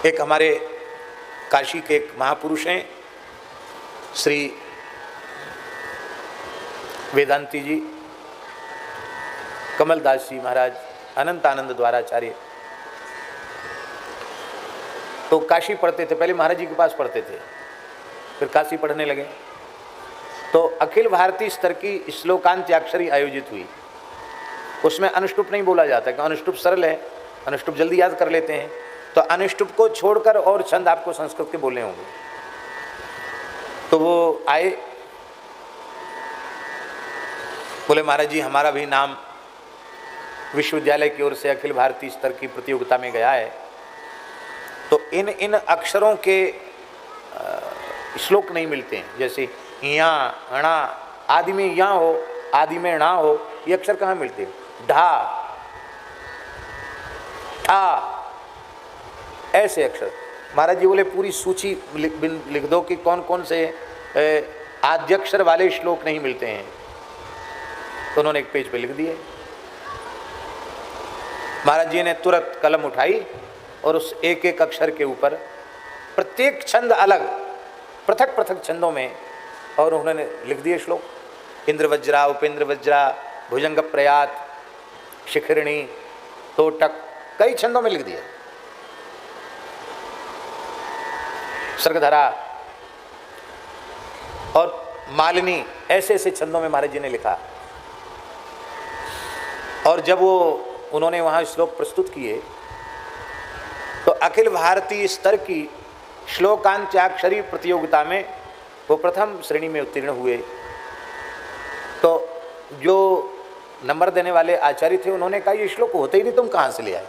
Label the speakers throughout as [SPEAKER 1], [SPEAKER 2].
[SPEAKER 1] एक हमारे काशी के एक महापुरुष हैं श्री वेदांती जी, कमलदास जी महाराज, अनंत आनंद द्वाराचार्य। तो काशी पढ़ते थे, पहले महाराज जी के पास पढ़ते थे, फिर काशी पढ़ने लगे। तो अखिल भारतीय स्तर की श्लोकांत्याक्षरी आयोजित हुई। उसमें अनुष्टुप नहीं बोला जाता, क्योंकि अनुष्टुप सरल है, अनुष्टुप जल्दी याद कर लेते हैं। तो अनुष्टुप को छोड़कर और छंद आपको संस्कृत के बोलने होंगे। तो वो आए, बोले महाराज जी हमारा भी नाम विश्वविद्यालय की ओर से अखिल भारतीय स्तर की प्रतियोगिता में गया है, तो इन अक्षरों के श्लोक नहीं मिलते हैं। जैसे या, अणा, आदि में या हो, आदि में णा हो, ये अक्षर कहाँ मिलते हैं? ढा, ठा, ऐसे अक्षर। महाराज जी बोले पूरी सूची लिख दो कि कौन कौन से आद्यक्षर वाले श्लोक नहीं मिलते हैं। तो उन्होंने एक पेज पे लिख दिए। महाराज जी ने तुरंत कलम उठाई और उस एक एक अक्षर के ऊपर प्रत्येक छंद अलग, पृथक पृथक छंदों में, और उन्होंने लिख दिए श्लोक। इंद्र वज्रा, उपेंद्र वज्रा, भुजंग प्रयात, शिखरिणी, तोटक, कई छंदों में लिख दिया। सर्गधरा और मालिनी, ऐसे ऐसे छंदों में महाराज जी ने लिखा। और जब वो उन्होंने वहाँ श्लोक प्रस्तुत किए तो अखिल भारतीय स्तर की श्लोकांत्याक्षरी प्रतियोगिता में वो प्रथम श्रेणी में उत्तीर्ण हुए। तो जो नंबर देने वाले आचार्य थे उन्होंने कहा ये श्लोक होते ही नहीं, तुम कहाँ से ले आए?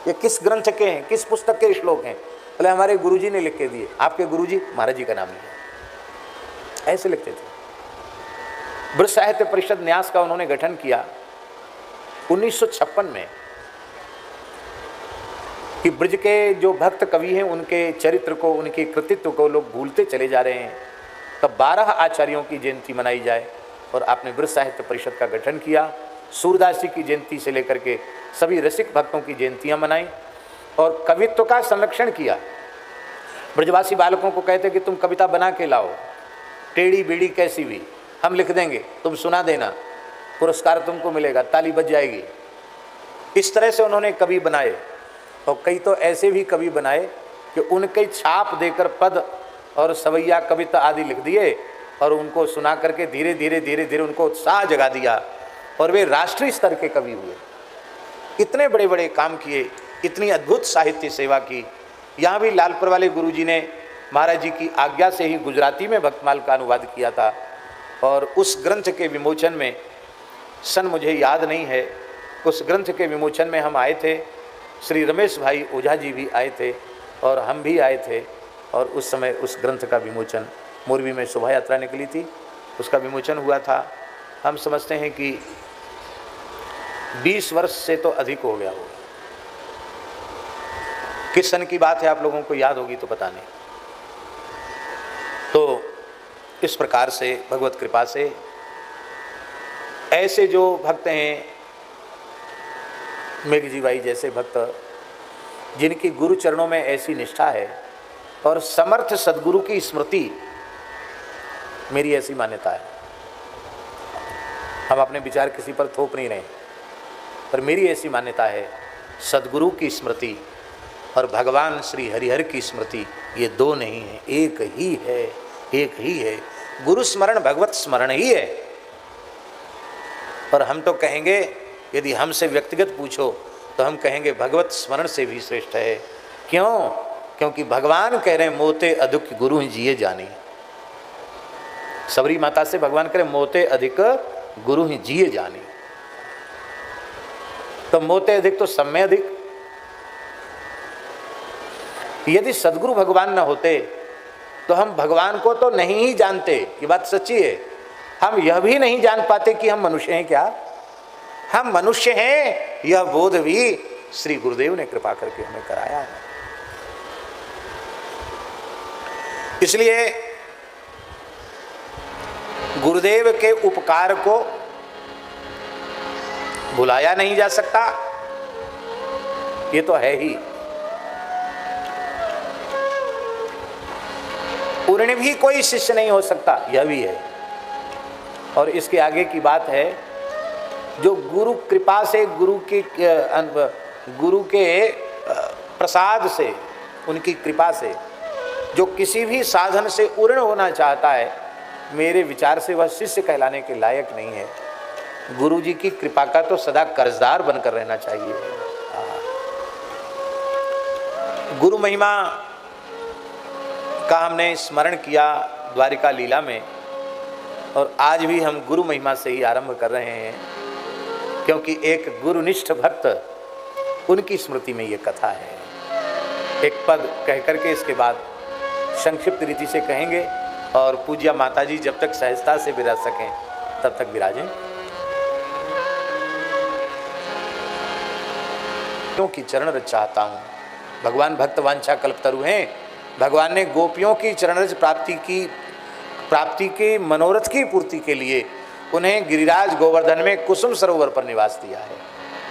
[SPEAKER 1] ये किस ग्रंथ के हैं, किस पुस्तक के श्लोक हैं? बोले हमारे गुरुजी ने लिख के दिए। आपके गुरुजी? महाराज जी का नाम लिया। ऐसे लिखते थे। ब्रज साहित्य परिषद न्यास का उन्होंने गठन किया 1956 में कि ब्रज के जो भक्त कवि हैं उनके चरित्र को, उनके कृतित्व को लोग भूलते चले जा रहे हैं। तब 12 आचार्यों की जयंती मनाई जाए और आपने ब्रज साहित्य परिषद का गठन किया। सूरदास जी की जयंती से लेकर के सभी रसिक भक्तों की जयंतियाँ मनाई और कवित्व का संरक्षण किया। ब्रजवासी बालकों को कहते कि तुम कविता बना के लाओ, टेढ़ी बेड़ी कैसी भी, हम लिख देंगे, तुम सुना देना, पुरस्कार तुमको मिलेगा, ताली बज जाएगी। इस तरह से उन्होंने कवि बनाए। और कई तो ऐसे भी कवि बनाए कि उनके छाप देकर पद और सवैया कविता आदि लिख दिए और उनको सुना करके धीरे धीरे धीरे धीरे उनको उत्साह जगा दिया और वे राष्ट्रीय स्तर के कवि हुए। इतने बड़े बड़े काम किए, इतनी अद्भुत साहित्य सेवा की। यहाँ भी लालपुर वाले गुरुजी ने महाराज जी की आज्ञा से ही गुजराती में भक्तमाल का अनुवाद किया था। और उस ग्रंथ के विमोचन में, सन मुझे याद नहीं है, उस ग्रंथ के विमोचन में हम आए थे, श्री रमेश भाई ओझा जी भी आए थे और हम भी आए थे। और उस समय उस ग्रंथ का विमोचन, मोरबी में शोभा यात्रा निकली थी, उसका विमोचन हुआ था। हम समझते हैं कि 20 वर्ष से तो अधिक हो गया होगा। किस सन की बात है आप लोगों को याद होगी तो पता नहीं। तो इस प्रकार से भगवत कृपा से ऐसे जो भक्त हैं, मेघजी भाई जैसे भक्त, जिनकी गुरु चरणों में ऐसी निष्ठा है और समर्थ सद्गुरु की स्मृति, मेरी ऐसी मान्यता है। हम अपने विचार किसी पर थोप नहीं रहे, पर मेरी ऐसी मान्यता है, सद्गुरु की स्मृति और भगवान श्री हरिहर की स्मृति, ये दो नहीं है, एक ही है, एक ही है। गुरु स्मरण भगवत स्मरण ही है। और हम तो कहेंगे, यदि हमसे व्यक्तिगत पूछो तो हम कहेंगे भगवत स्मरण से भी श्रेष्ठ है। क्यों? क्योंकि भगवान कह रहे हैं मोते अधिक गुरु ही जिए जानी। सबरी माता से भगवान कह रहे मोते अधिक गुरु ही जिए जानी। तो मोते अधिक तो समय अधिक। यदि सदगुरु भगवान न होते तो हम भगवान को तो नहीं ही जानते, ये बात सच्ची है। हम यह भी नहीं जान पाते कि हम मनुष्य हैं। क्या हम मनुष्य हैं? यह बोध भी श्री गुरुदेव ने कृपा करके हमें कराया है। इसलिए गुरुदेव के उपकार को भुलाया नहीं जा सकता, ये तो है ही। उर्ण भी कोई शिष्य नहीं हो सकता, यह भी है। और इसके आगे की बात है, जो गुरु कृपा से, गुरु के प्रसाद से, उनकी कृपा से जो किसी भी साधन से उर्ण होना चाहता है, मेरे विचार से वह शिष्य कहलाने के लायक नहीं है। गुरु जी की कृपा का तो सदा कर्जदार बनकर रहना चाहिए। गुरु महिमा का हमने स्मरण किया द्वारिका लीला में, और आज भी हम गुरु महिमा से ही आरंभ कर रहे हैं, क्योंकि एक गुरुनिष्ठ भक्त, उनकी स्मृति में ये कथा है। एक पद कह करके इसके बाद संक्षिप्त रीति से कहेंगे, और पूज्या माताजी जब तक सहजता से विराज सकें तब तक विराजें। क्योंकि चरण रज चाहता हूँ, भगवान भक्त वांछा कल्पतरु हैं। भगवान ने गोपियों की चरण रज प्राप्ति के मनोरथ की पूर्ति के लिए उन्हें गिरिराज गोवर्धन में कुसुम सरोवर पर निवास दिया है।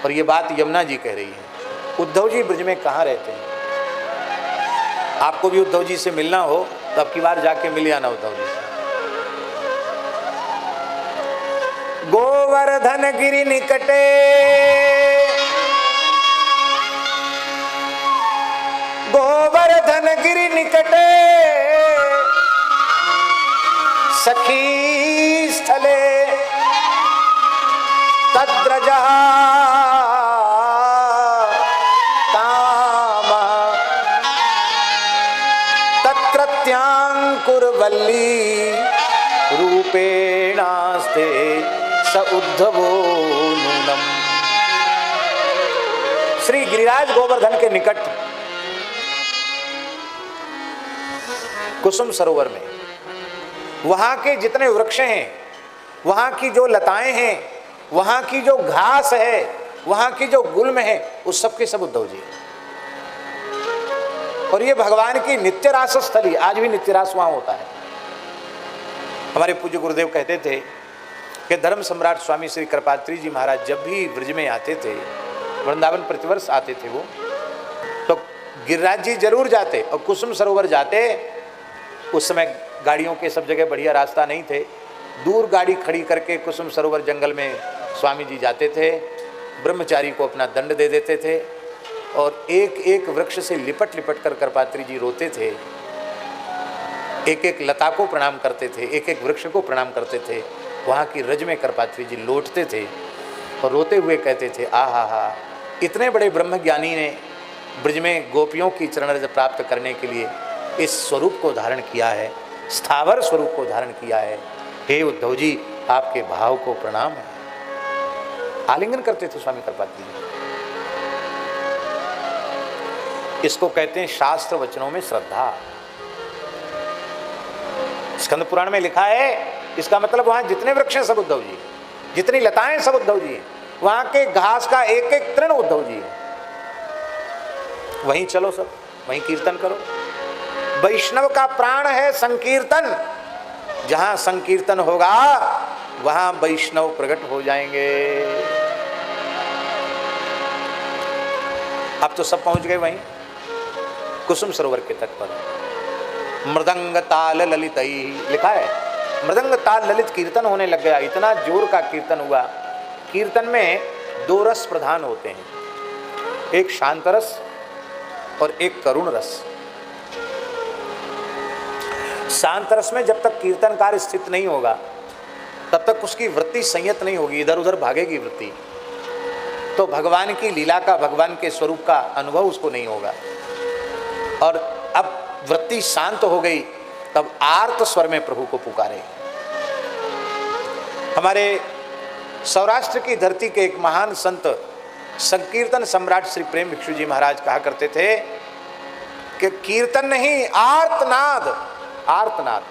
[SPEAKER 1] और ये बात यमुना जी कह रही है। उद्धव जी ब्रज में कहाँ रहते हैं? आपको भी उद्धव जी से मिलना हो तो अब की बार जाके मिल आना उद्धव जी से। गोवर्धन गिरि निकटे, गोवर्धन गिरि निकटे, सखी स्थले तद्रजः कामः तत्रत्यांकुरवल्ली रूपेणास्ते स उद्धवो नूनम्। श्री गिरिराज गोवर्धन के निकट कुसुम सरोवर में वहां के जितने वृक्ष हैं, वहां की जो लताएं हैं, वहां की जो घास है, वहां की जो गुल्म है, उस सब के सब उद्धव जी है। और ये भगवान की नित्य रास स्थली, आज भी नित्य रास वहां होता है। हमारे पूज्य गुरुदेव कहते थे कि धर्म सम्राट स्वामी श्री कृपात्री जी महाराज जब भी ब्रज में आते थे, वृंदावन प्रतिवर्ष आते थे वो, तो गिरिराज जी जरूर जाते और कुसुम सरोवर जाते। उस समय गाड़ियों के सब जगह बढ़िया रास्ता नहीं थे, दूर गाड़ी खड़ी करके कुसुम सरोवर जंगल में स्वामी जी जाते थे, ब्रह्मचारी को अपना दंड दे देते थे और एक एक वृक्ष से लिपट लिपट कर कृपात्री जी रोते थे, एक एक लता को प्रणाम करते थे, एक एक वृक्ष को प्रणाम करते थे। वहाँ की रज में कृपात्री जी लौटते थे और रोते हुए कहते थे, आहा हा, इतने बड़े ब्रह्मज्ञानी ने ब्रज में गोपियों की चरण रज प्राप्त करने के लिए इस स्वरूप को धारण किया है, स्थावर स्वरूप को धारण किया है। हे उद्धव जी, आपके भाव को प्रणाम है। आलिंगन करते थे स्वामी कृपात्री जी। इसको कहते हैं शास्त्र वचनों में श्रद्धा। स्कंद पुराण में लिखा है, इसका मतलब वहां जितने वृक्ष हैं सब उद्धव जी, जितनी लताएं सब उद्धव जी हैं, वहां के घास का एक एक तृण उद्धव जी है। वहीं चलो सब, वहीं कीर्तन करो। वैष्णव का प्राण है संकीर्तन, जहां संकीर्तन होगा वहां वैष्णव प्रकट हो जाएंगे। अब तो सब पहुंच गए वहीं कुसुम सरोवर के तट पर। मृदंग ताल ललित लिखा है, मृदंग ताल ललित कीर्तन होने लग गया। इतना जोर का कीर्तन हुआ। कीर्तन में दो रस प्रधान होते हैं, एक शांत रस और एक करुण रस। शांत रस में जब तक कीर्तनकार स्थित नहीं होगा तब तक उसकी वृत्ति संयत नहीं होगी, इधर उधर भागेगी वृत्ति, तो भगवान की लीला का, भगवान के स्वरूप का अनुभव उसको नहीं होगा। और अब वृत्ति शांत हो गई, तब आर्त स्वर में प्रभु को पुकारे। हमारे सौराष्ट्र की धरती के एक महान संत संकीर्तन सम्राट श्री प्रेम भिक्षु जी महाराज कहा करते थे कि कीर्तन नहीं, आर्तनाद, आर्तनाद।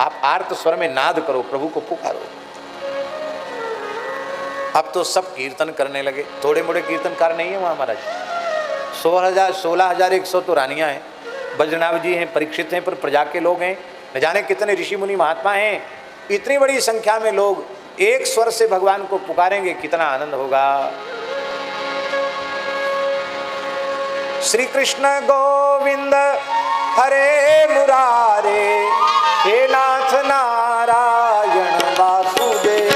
[SPEAKER 1] आप आर्त स्वर में नाद करो, प्रभु को पुकारो। अब तो सब कीर्तन करने लगे, थोड़े मोड़े कीर्तनकार नहीं है वहां महाराज। 16,100 तो रानियां हैं, बजनाभ जी हैं, परीक्षित हैं, पर प्रजा के लोग हैं, न जाने कितने ऋषि मुनि महात्मा हैं। इतनी बड़ी संख्या में लोग एक स्वर से भगवान को पुकारेंगे, कितना आनंद होगा। श्री कृष्ण गोविंद हरे मुरारे, हे नाथ नारायण वासुदेव।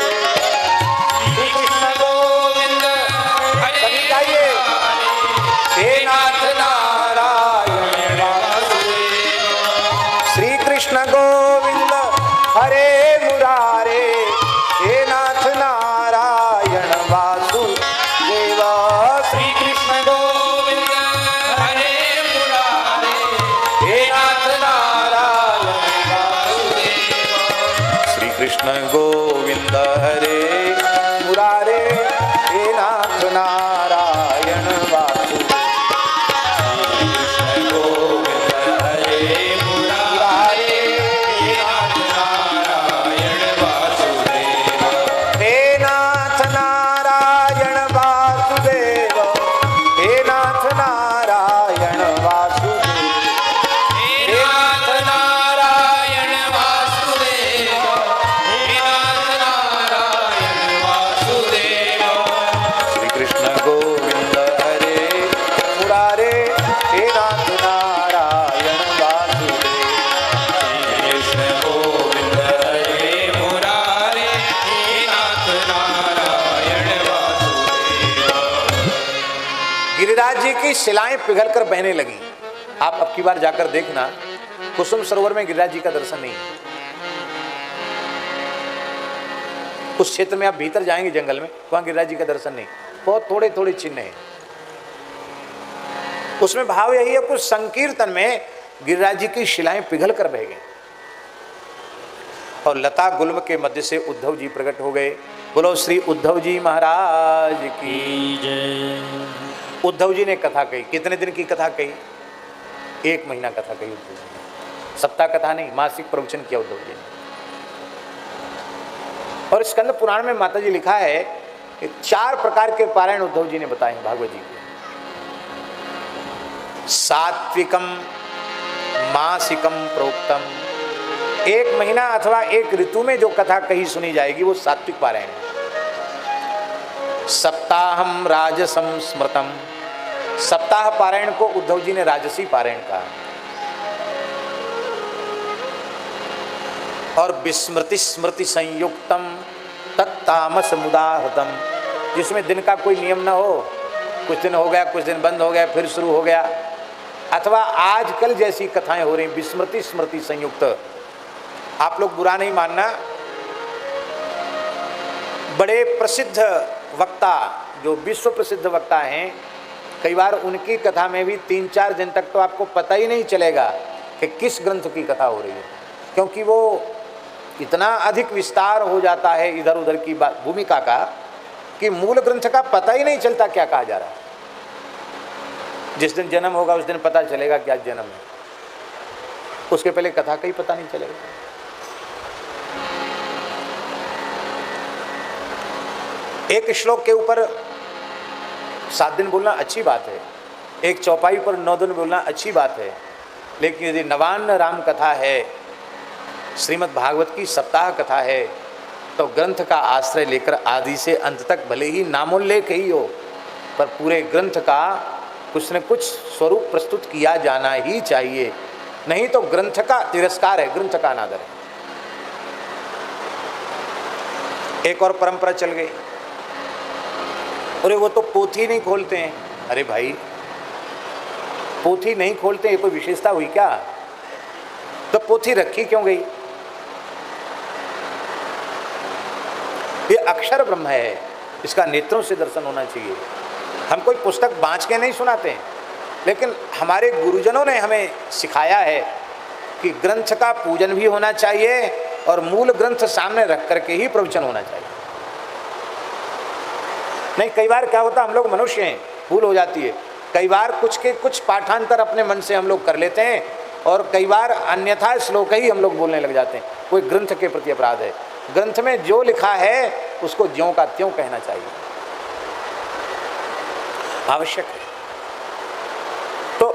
[SPEAKER 1] श्री कृष्ण गोविंद सभी गाइए। हे नाथ नारायण वासुदेव। श्री कृष्ण गोविंद हरे मुरारे। हे नाथ नारायण वासुदेव। श्री कृष्ण गोविंद हरे मुरारे। हे नाथ नारायण वासुदेव। श्री कृष्ण गोविंद हरे मुरारे। हे नाथ नारायण वासुदेव। श्री कृष्ण गोविंद हरे मुरारे। हे नाथ नारायण वासुदेव। हे नाथ नारायण वासुदेव। हे नाथ नारायण वासुदेव। हे नाथ नारायण वासुदेव। हे नाथ नारायण वासुदेव। श्री कृष्ण गोविंद हरे मुरारे। हे नाथ नारायण वासुदेव। कृष्ण गोविंद हरे मुरारे। हे नाथ नारायण वासुदेव। गिरिराज जी की शिलाएं पिघलकर बहने लगी। आप अब की बार जाकर देखना, कुसुम सरोवर में गिरिराज जी का दर्शन नहीं है। उस क्षेत्र में आप भीतर जाएंगे जंगल में, वहां गिरिराज जी का दर्शन नहीं, बहुत थोड़े थोड़े चिन्ह हैं। उसमें भाव यही है, कुछ संकीर्तन में गिरिराज जी की शिलाएं पिघल कर बह गई और लता गुल्म के मध्य से उद्धव जी प्रकट हो गए। बोलो श्री उद्धव जी महाराज की जय। उद्धव जी ने कथा कही। कितने दिन की कथा कही? 1 महीना कथा कही उद्धव जी ने। सप्ताह कथा नहीं, मासिक प्रवचन किया उद्धव जी ने। और स्कंद पुराण में माता जी लिखा है कि 4 प्रकार के पारायण उद्धव जी ने बताए हैं भागवत जी के। सात्विकम मासिकम प्रोक्तम। 1 महीना अथवा 1 ऋतु में जो कथा कही सुनी जाएगी वो सात्विक पारायण है। सप्ताहम राजसम स्मृतम। सप्ताह पारायण को उद्धव जी ने राजसी पारायण कहा। और विस्मृति स्मृति संयुक्तम तत्तामस मुदाहृतम। जिसमें दिन का कोई नियम न हो, कुछ दिन हो गया, कुछ दिन बंद हो गया, फिर शुरू हो गया, अथवा आजकल जैसी कथाएं हो रही, विस्मृति स्मृति संयुक्त। आप लोग बुरा नहीं मानना, बड़े प्रसिद्ध वक्ता, जो विश्व प्रसिद्ध वक्ता हैं, कई बार उनकी कथा में भी 3-4 दिन तक तो आपको पता ही नहीं चलेगा कि किस ग्रंथ की कथा हो रही है, क्योंकि वो इतना अधिक विस्तार हो जाता है इधर उधर की भूमिका का कि मूल ग्रंथ का पता ही नहीं चलता क्या कहा जा रहा है। जिस दिन जन्म होगा उस दिन पता चलेगा क्या जन्म है, उसके पहले कथा का ही पता नहीं चलेगा। एक श्लोक के ऊपर 7 दिन बोलना अच्छी बात है, एक चौपाई पर 9 दिन बोलना अच्छी बात है, लेकिन यदि नवान्न राम कथा है, श्रीमद् भागवत की सप्ताह कथा है, तो ग्रंथ का आश्रय लेकर आदि से अंत तक भले ही नामोल्लेख ही हो, पर पूरे ग्रंथ का कुछ न कुछ स्वरूप प्रस्तुत किया जाना ही चाहिए। नहीं तो ग्रंथ का तिरस्कार है, ग्रंथ का अनादर है। एक और परंपरा चल गई, अरे वो तो पोथी नहीं खोलते हैं। अरे भाई, पोथी नहीं खोलते, ये कोई विशेषता हुई क्या? तो पोथी रखी क्यों गई? ये अक्षर ब्रह्म है, इसका नेत्रों से दर्शन होना चाहिए। हम कोई पुस्तक बांच के नहीं सुनाते हैं, लेकिन हमारे गुरुजनों ने हमें सिखाया है कि ग्रंथ का पूजन भी होना चाहिए और मूल ग्रंथ सामने रख करके ही प्रवचन होना चाहिए। नहीं, कई बार क्या होता है, हम लोग मनुष्य हैं, भूल हो जाती है। कई बार कुछ पाठांतर अपने मन से हम लोग कर लेते हैं और कई बार अन्यथा श्लोक ही हम लोग बोलने लग जाते हैं। कोई ग्रंथ के प्रति अपराध है। ग्रंथ में जो लिखा है उसको ज्यों का त्यों कहना चाहिए, आवश्यक है। तो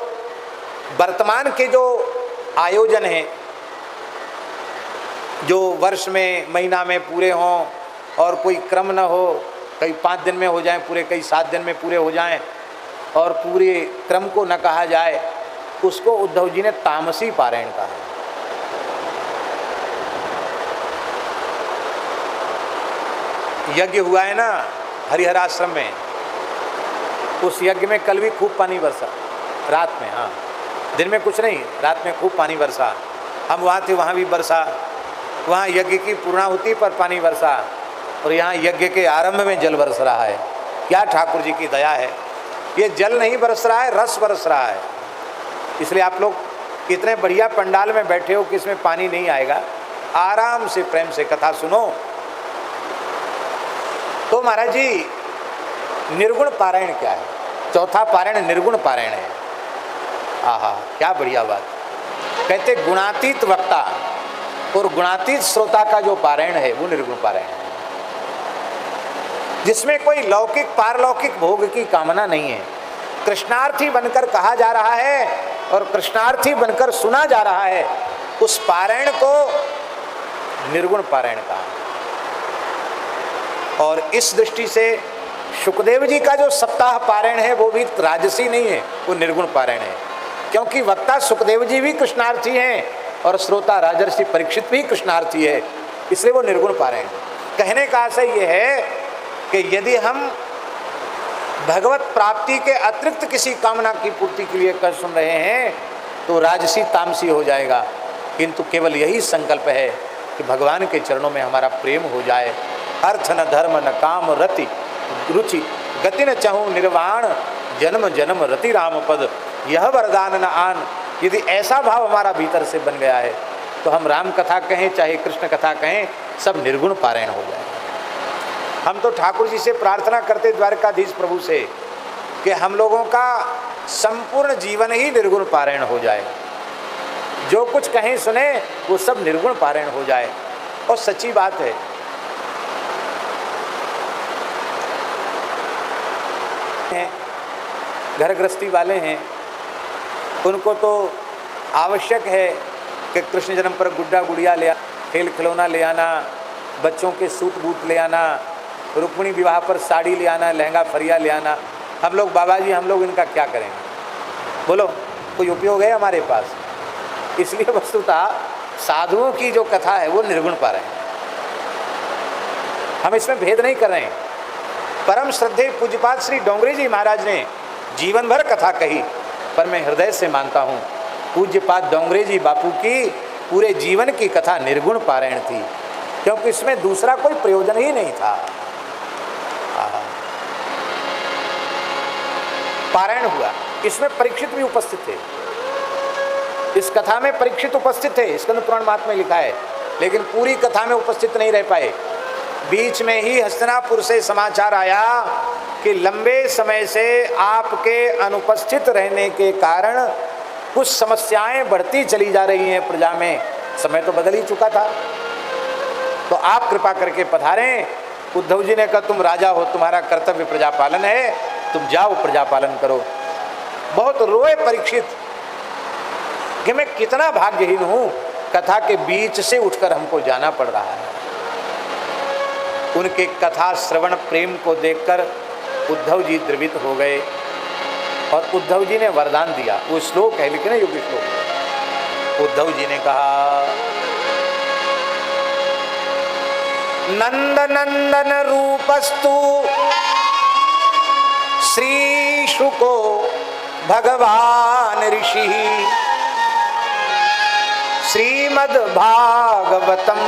[SPEAKER 1] वर्तमान के जो आयोजन हैं, जो वर्ष में महीना में पूरे हों और कोई क्रम न हो, कई 5 दिन में हो जाएं पूरे, कई 7 दिन में पूरे हो जाएं और पूरे क्रम को न कहा जाए, उसको उद्धव जी ने तामसी पारायण कहा। यज्ञ हुआ है ना हरिहर आश्रम में, उस यज्ञ में कल भी खूब पानी बरसा, रात में। हाँ, दिन में कुछ नहीं, रात में खूब पानी बरसा। हम वहाँ थे, वहाँ भी बरसा। वहाँ यज्ञ की पूर्णाहुति पर पानी बरसा और यहाँ यज्ञ के आरंभ में जल बरस रहा है। क्या ठाकुर जी की दया है। ये जल नहीं बरस रहा है, रस बरस रहा है। इसलिए आप लोग इतने बढ़िया पंडाल में बैठे हो कि इसमें पानी नहीं आएगा। आराम से प्रेम से कथा सुनो। तो महाराज जी, निर्गुण पारायण क्या है? चौथा पारायण निर्गुण पारायण है। आहा, क्या बढ़िया बात। कहते गुणातीत वक्ता और गुणातीत श्रोता का जो पारायण है वो निर्गुण पारायण है, जिसमें कोई लौकिक पारलौकिक भोग की कामना नहीं है। कृष्णार्थी बनकर कहा जा रहा है और कृष्णार्थी बनकर सुना जा रहा है, उस पारायण को निर्गुण पारायण कहा। और इस दृष्टि से शुकदेव जी का जो सप्ताह पारायण है वो भी राजसी नहीं है, वो निर्गुण पारायण है। क्योंकि वक्ता सुखदेव जी भी कृष्णार्थी हैं और श्रोता राजर्षि परीक्षित भी कृष्णार्थी है, इसलिए वो निर्गुण पारायण। कहने का आशय ये है कि यदि हम भगवत प्राप्ति के अतिरिक्त किसी कामना की पूर्ति के लिए कर सुन रहे हैं तो राजसी तामसी हो जाएगा, किंतु केवल यही संकल्प है कि भगवान के चरणों में हमारा प्रेम हो जाए। अर्थ न धर्म न काम रति रुचि गति न चाहूँ निर्वाण जन्म जन्म रति राम पद यह वरदान न आन। यदि ऐसा भाव हमारा भीतर से बन गया है तो हम राम कथा कहें चाहे कृष्ण कथा कहें, सब निर्गुण पारायण हो जाए। हम तो ठाकुर जी से प्रार्थना करते द्वारकाधीश प्रभु से कि हम लोगों का संपूर्ण जीवन ही निर्गुण पारायण हो जाए। जो कुछ कहें सुने वो सब निर्गुण पारायण हो जाए। और सच्ची बात है, घर गृहस्थी वाले हैं, उनको तो आवश्यक है कि कृष्ण जन्म पर गुड्डा गुड़िया ले, खेल खिलौना ले आना, बच्चों के सूट बूट ले आना, रुक्मिणी विवाह पर साड़ी ले आना, लहंगा फरिया ले आना। हम लोग बाबा जी, हम लोग इनका क्या करेंगे? बोलो, कोई उपयोग है हमारे पास? इसलिए वस्तुतः साधुओं की जो कथा है वो निर्गुण पारायण है। हम इसमें भेद नहीं कर रहे हैं। परम श्रद्धेय पूज्यपाद श्री डोंगरी जी महाराज ने जीवन भर कथा कही, पर मैं हृदय से मानता हूँ पूज्यपाद डोंगरे जी बापू की पूरे जीवन की कथा निर्गुण पारायण थी, क्योंकि इसमें दूसरा कोई प्रयोजन ही नहीं था। पारायण हुआ, इसमें परीक्षित भी उपस्थित थे। इस कथा में परीक्षित उपस्थित थे, स्कंद पुराण महात्म्य में लिखा है, लेकिन पूरी कथा में उपस्थित नहीं रह पाए। बीच में ही हस्तिनापुर से समाचार आया कि लंबे समय से आपके अनुपस्थित रहने के कारण कुछ समस्याएं बढ़ती चली जा रही हैं प्रजा में। समय तो बदल ही चुका था, तो आप कृपा करके पधारें। उद्धव जी ने कहा, तुम राजा हो, तुम्हारा कर्तव्य प्रजा पालन है, तुम जाओ प्रजा पालन करो। बहुत रोए परीक्षित कि मैं कितना भाग्यहीन हूँ, कथा के बीच से उठकर हमको जाना पड़ रहा है। उनके कथा श्रवण प्रेम को देखकर उद्धव जी द्रवित हो गए और उद्धव जी ने वरदान दिया। वो श्लोक है, लिखे ना योगी श्लोक। उद्धव जी ने कहा, नंद नंदन रूपस्तु श्री शुको भगवान ऋषि श्रीमद् भागवतम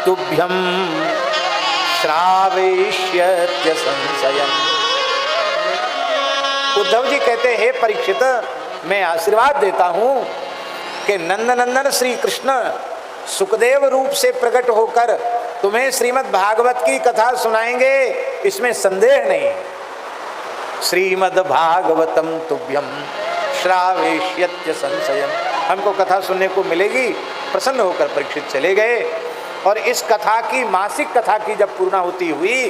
[SPEAKER 1] तुभ्यम श्रावयिष्यत्य संशयम्। उद्धव जी कहते हैं, हे परीक्षित, मैं आशीर्वाद देता हूं कि नंदनंदन श्री कृष्ण सुखदेव रूप से प्रकट होकर तुम्हें श्रीमद् भागवत की कथा सुनाएंगे, इसमें संदेह नहीं। श्रीमद् भागवतम तुभ्यम श्रावयिष्यत्य संशयम्। हमको कथा सुनने को मिलेगी। प्रसन्न होकर परीक्षित चले गए। और इस कथा की, मासिक कथा की जब पूर्णाहुति हुई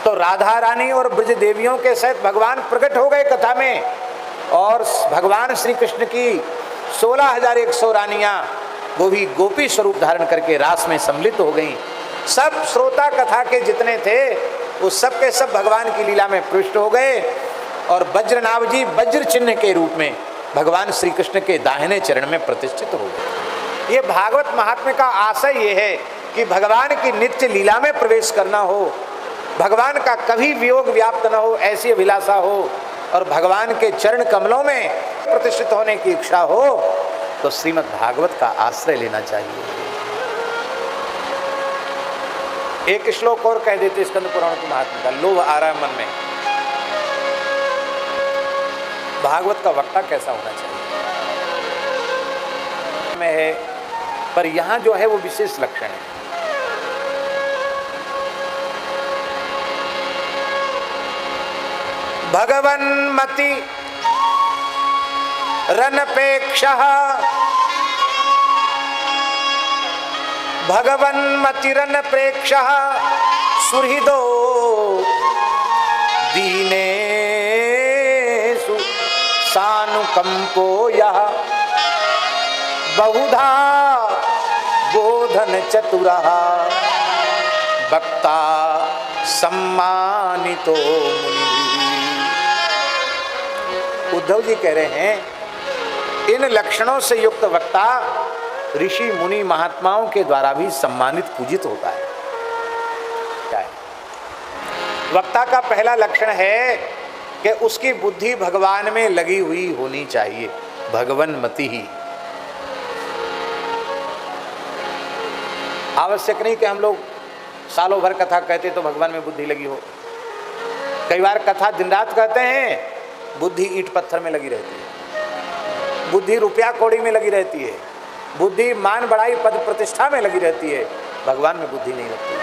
[SPEAKER 1] तो राधा रानी और ब्रज देवियों के सहित भगवान प्रकट हो गए कथा में। और भगवान श्री कृष्ण की 16,100 रानियां, वो भी गोपी स्वरूप धारण करके रास में सम्मिलित हो गईं। सब श्रोता कथा के जितने थे वो सब के सब भगवान की लीला में प्रविष्ट हो गए। और वज्रनाभ जी वज्र चिन्ह के रूप में भगवान श्री कृष्ण के दाहिने चरण में प्रतिष्ठित हो गए। ये भागवत महात्म्य का आशय ये है कि भगवान की नित्य लीला में प्रवेश करना हो, भगवान का कभी वियोग व्याप्त न हो ऐसी अभिलाषा हो, और भगवान के चरण कमलों में प्रतिष्ठित होने की इच्छा हो, तो श्रीमद् भागवत का आश्रय लेना चाहिए। एक श्लोक और कह देते स्कंद पुराण के महात्म्य का, लोभ आ रहा है मन में, भागवत का वक्ता कैसा होना चाहिए में है, पर यहां जो है वो विशेष लक्षण है। भगवन्मति रनपेक्षः, भगवन्मतिरनपेक्षः सुहृदो दीनेषु सानुकंपो यः बहुधा बोधन चतुरः वक्ता सम्मानितो मुनि। उद्धव जी कह रहे हैं इन लक्षणों से युक्त वक्ता ऋषि मुनि महात्माओं के द्वारा भी सम्मानित पूजित होता है। क्या है? वक्ता का पहला लक्षण है कि उसकी बुद्धि भगवान में लगी हुई होनी चाहिए, भगवन्मति ही। आवश्यक नहीं कि हम लोग सालों भर कथा कहते तो भगवान में बुद्धि लगी हो। कई बार कथा दिन रात कहते हैं, बुद्धि ईंट पत्थर में लगी रहती है, बुद्धि रुपया कौड़ी में लगी रहती है, बुद्धि मान बढ़ाई पद प्रतिष्ठा में लगी रहती है, भगवान में बुद्धि नहीं लगती।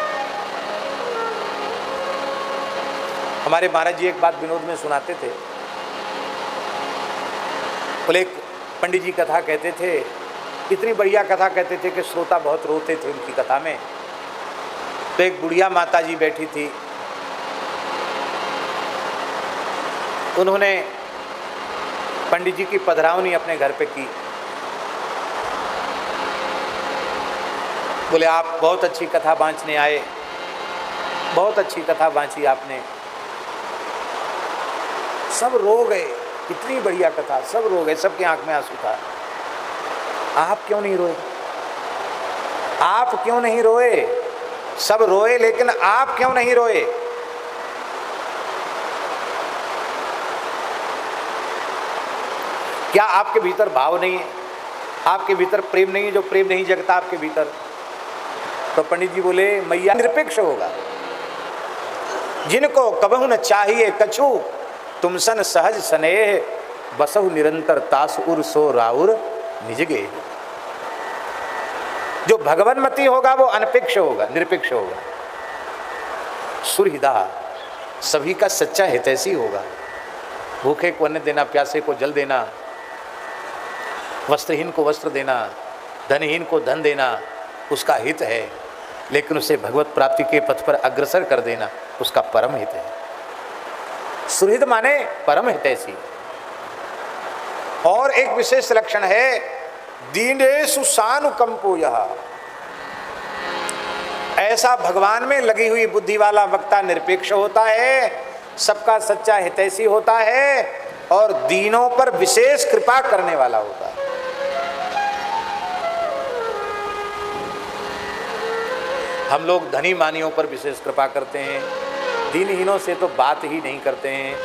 [SPEAKER 1] हमारे महाराज जी एक बात विनोद में सुनाते थे। बोले एक पंडित जी कथा कहते थे, इतनी बढ़िया कथा कहते थे कि श्रोता बहुत रोते थे उनकी कथा में। तो एक बुढ़िया माता जी बैठी थी, उन्होंने पंडित जी की पधरावनी अपने घर पे की। बोले आप बहुत अच्छी कथा बांचने आए, बहुत अच्छी कथा बांची आपने। सब रो गए, इतनी बढ़िया कथा, सब रो गए, सबकी आंख में आंसू था। आप क्यों नहीं रोए? आप क्यों नहीं रोए? सब रोए लेकिन आप क्यों नहीं रोए? क्या आपके भीतर भाव नहीं है? आपके भीतर प्रेम नहीं है? जो प्रेम नहीं जगता आपके भीतर। तो पंडित जी बोले मैया निरपेक्ष होगा, जिनको कबहु न चाहिए कछु, तुम सन सहज स्नेह, बसहु निरंतर तास उर सो राउर निजगे। जो भगवन्मति होगा वो अनपेक्ष होगा, निरपेक्ष होगा। सुहृदा, सभी का सच्चा हितैषी होगा। भूखे को अन्न देना, प्यासे को जल देना, वस्त्रहीन को वस्त्र देना, धनहीन को धन देना, उसका हित है। लेकिन उसे भगवत प्राप्ति के पथ पर अग्रसर कर देना उसका परम हित है। सुहृद माने परम हितैषी। और एक विशेष लक्षण है दीनेषु सानुकंपो यः। ऐसा भगवान में लगी हुई बुद्धि वाला वक्ता निरपेक्ष होता है, सबका सच्चा हितैषी होता है, और दीनों पर विशेष कृपा करने वाला होता है। हम लोग धनी मानियों पर विशेष कृपा करते हैं, दीनहीनों से तो बात ही नहीं करते हैं।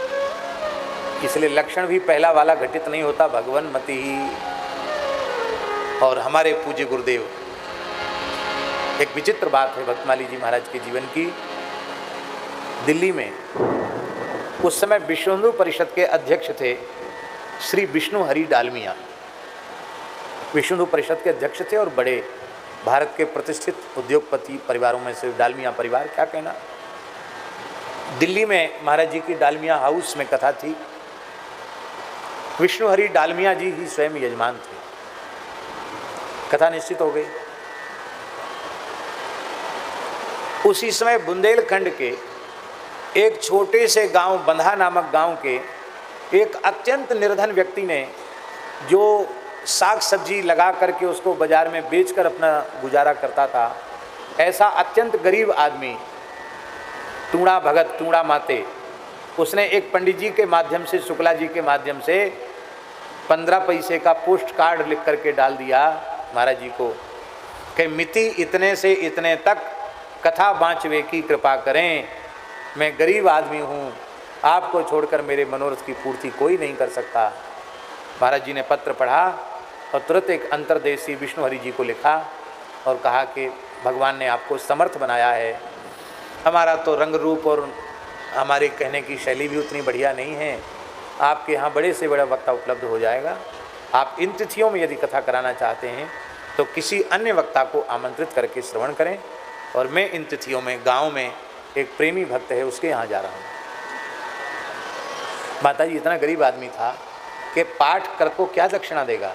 [SPEAKER 1] इसलिए लक्षण भी पहला वाला घटित नहीं होता, भगवन्मति ही। और हमारे पूज्य गुरुदेव, एक विचित्र बात है भक्तमाली जी महाराज के जीवन की। दिल्ली में उस समय विश्व हिंदू परिषद के अध्यक्ष थे श्री विष्णु हरि डालमिया। विश्व हिंदू परिषद के अध्यक्ष थे और बड़े भारत के प्रतिष्ठित उद्योगपति परिवारों में से डालमिया परिवार, क्या कहना। दिल्ली में महाराज जी की डालमिया हाउस में कथा थी। विष्णु हरि डालमिया जी ही स्वयं यजमान थे। कथा निश्चित हो गई। उसी समय बुंदेलखंड के एक छोटे से गांव बंधा नामक गांव के एक अत्यंत निर्धन व्यक्ति ने, जो साग सब्जी लगा करके उसको बाजार में बेचकर अपना गुजारा करता था, ऐसा अत्यंत गरीब आदमी टूणा भगत टूणा माते, उसने एक पंडित जी के माध्यम से, शुक्ला जी के माध्यम से 15 पैसे का पोस्ट कार्ड लिख करके डाल दिया महाराज जी को कि मिति इतने से इतने तक कथा बाँचवे की कृपा करें, मैं गरीब आदमी हूँ, आपको छोड़कर मेरे मनोरथ की पूर्ति कोई नहीं कर सकता। महाराज जी ने पत्र पढ़ा और तुरंत एक अंतर्देशी विष्णु हरि जी को लिखा और कहा कि भगवान ने आपको समर्थ बनाया है। हमारा तो रंग रूप और हमारे कहने की शैली भी उतनी बढ़िया नहीं है, आपके यहाँ बड़े से बड़ा वक्ता उपलब्ध हो जाएगा। आप इन तिथियों में यदि कथा कराना चाहते हैं तो किसी अन्य वक्ता को आमंत्रित करके श्रवण करें, और मैं इन तिथियों में गांव में एक प्रेमी भक्त है उसके यहाँ जा रहा हूँ। माता जी इतना गरीब आदमी था कि पाठ कर को क्या दक्षिणा देगा।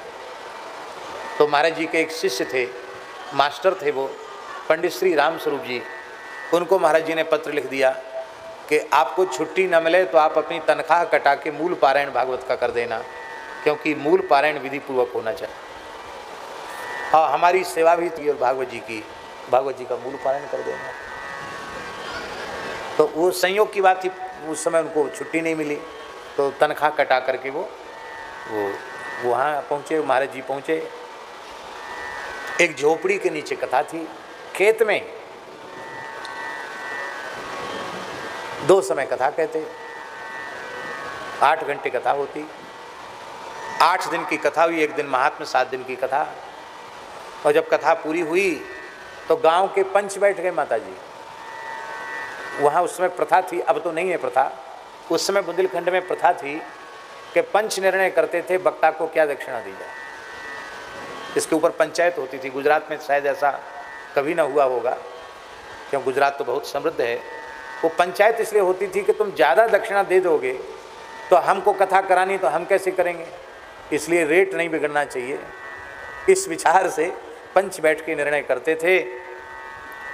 [SPEAKER 1] तो महाराज जी के एक शिष्य थे, मास्टर थे वो, पंडित श्री राम स्वरूप जी, उनको महाराज जी ने पत्र लिख दिया कि आपको छुट्टी न मिले तो आप अपनी तनख्वाह कटा के मूल पारायण भागवत का कर देना, क्योंकि मूल पारायण विधि पूर्वक होना चाहिए। हाँ, हमारी सेवा भी थी और भागवत जी का मूल पारायण कर देना। तो वो संयोग की बात थी, उस समय उनको छुट्टी नहीं मिली, तो तनख्वाह कटा करके वो वहाँ पहुँचे। महाराज जी पहुँचे, एक झोपड़ी के नीचे कथा थी, खेत में 2 समय कथा कहते, 8 घंटे कथा होती, 8 दिन की कथा हुई, एक दिन महात्म, 7 दिन की कथा। और जब कथा पूरी हुई तो गांव के पंच बैठ गए माता जी। वहाँ उस समय प्रथा थी, अब तो नहीं है प्रथा, उस समय बुंदेलखंड में प्रथा थी कि पंच निर्णय करते थे वक्ता को क्या दक्षिणा दी जाए। इसके ऊपर पंचायत होती थी। गुजरात में शायद ऐसा कभी ना हुआ होगा, क्योंकि गुजरात तो बहुत समृद्ध है। वो पंचायत इसलिए होती थी कि तुम ज़्यादा दक्षिणा दे दोगे तो हमको कथा करानी तो हम कैसे करेंगे, इसलिए रेट नहीं बिगड़ना चाहिए। इस विचार से पंच बैठ के निर्णय करते थे।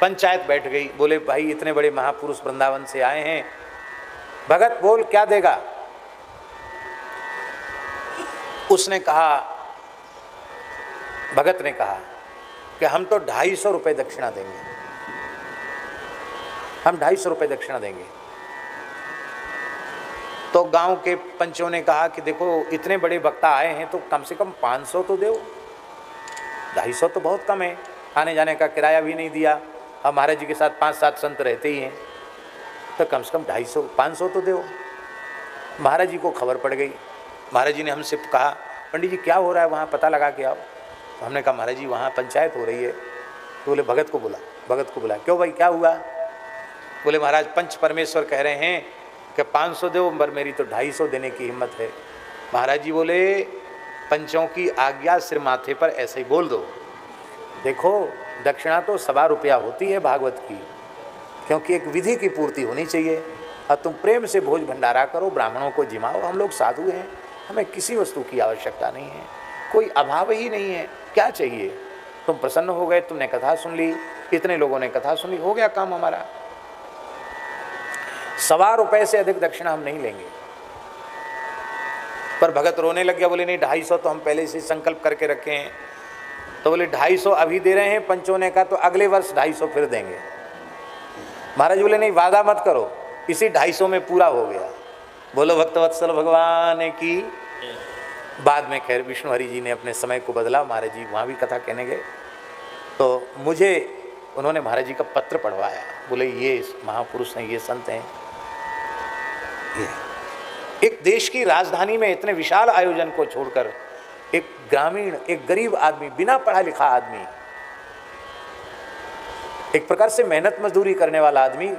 [SPEAKER 1] पंचायत बैठ गई, बोले भाई इतने बड़े महापुरुष वृंदावन से आए हैं, भगत बोल क्या देगा। उसने कहा, भगत ने कहा कि हम तो 250 रुपये दक्षिणा देंगे, हम 250 रुपये दक्षिणा देंगे। तो गांव के पंचों ने कहा कि देखो इतने बड़े वक्ता आए हैं तो कम से कम 500 तो दो, 250 तो बहुत कम है, आने जाने का किराया भी नहीं दिया, अब महाराज जी के साथ 5-7 संत रहते ही हैं, तो कम से कम 250-500 तो दो। महाराज जी को खबर पड़ गई। महाराज जी ने हमसे कहा, पंडित जी क्या हो रहा है वहाँ, पता लगा के आओ। तो हमने कहा महाराज जी वहाँ पंचायत हो रही है। तो बोले भगत को बुला, भगत को बुला। क्यों भाई क्या हुआ। बोले महाराज पंच परमेश्वर कह रहे हैं कि 500 दो, पर मेरी तो 250 देने की हिम्मत है। महाराज जी बोले पंचों की आज्ञा सिर माथे पर ऐसे ही बोल दो। देखो दक्षिणा तो 1.25 रुपया होती है भागवत की, क्योंकि एक विधि की पूर्ति होनी चाहिए। और तुम प्रेम से भोज भंडारा करो, ब्राह्मणों को जिमाओ, हम लोग साधु हैं, हमें किसी वस्तु की आवश्यकता नहीं है, कोई अभाव ही नहीं है, क्या चाहिए। तुम प्रसन्न हो गए, तुमने कथा सुन ली, इतने लोगों ने कथा सुन ली, हो गया काम हमारा। 1.25 रुपये से अधिक दक्षिणा हम नहीं लेंगे। पर भगत रोने लग गया, बोले नहीं 250 तो हम पहले से संकल्प करके रखे हैं। तो बोले 250 अभी दे रहे हैं पंचों ने कहा, तो अगले वर्ष 250 फिर देंगे। महाराज बोले नहीं वादा मत करो, इसी 250 में पूरा हो गया। बोलो भक्तवत्सल भगवान की। बाद में खैर विष्णु हरि जी ने अपने समय को बदला, महाराज जी वहाँ भी कथा कहने गए, तो मुझे उन्होंने महाराज जी का पत्र पढ़वाया। बोले ये महापुरुष हैं, ये संत हैं। एक देश की राजधानी में इतने विशाल आयोजन को छोड़कर एक ग्रामीण, एक गरीब आदमी, बिना पढ़ा लिखा आदमी, एक प्रकार से मेहनत मजदूरी करने वाला आदमी,